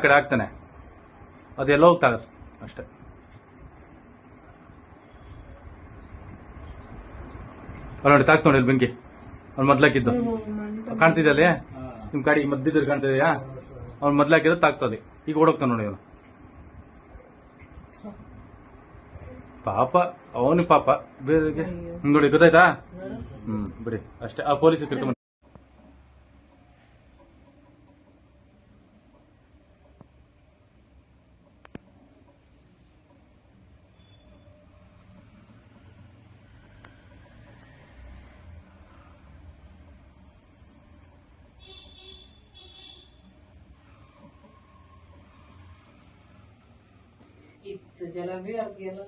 ಕಡೆ ಆಗ್ತಾನೆ, ಅದೆಲ್ಲ ಹೋಗ್ತಾಗತ್ತೆ ಅಷ್ಟೇ. ಅಲ್ಲ ನೋಡಿ ತಾಕ್ತ ನೋಡಿ ಬೆಂಕಿ ಅವ್ನು ಮೊದ್ಲಾಕಿದ್ದು ಕಾಣ್ತಿದ್ದೆ ಅಲ್ಲಿ ನಿಮ್ ಗಾಡಿ ಮದ್ದಿದ್ರು ಕಾಣ್ತಿದ್ಯಾ, ಅವ್ನು ಮೊದ್ಲಾಕಿರೋದು ತಾಕ್ತದೆ. ಈಗ ಓಡೋಗ್ತಾನೆ ನೋಡಿ ಅವನು. ಪಾಪ ಅವನು ಪಾಪ ಬೇರೆಗೆ ನೋಡಿ ಗೊತ್ತಾಯ್ತಾ. ಬಿಡಿ ಅಷ್ಟೇ. ಆ ಪೊಲೀಸ್ ಕರ್ಕೊಂಡ್ ಇತ್ತು ಜಲಬಿ ಅವ್ರಿಗೆಲ್ಲ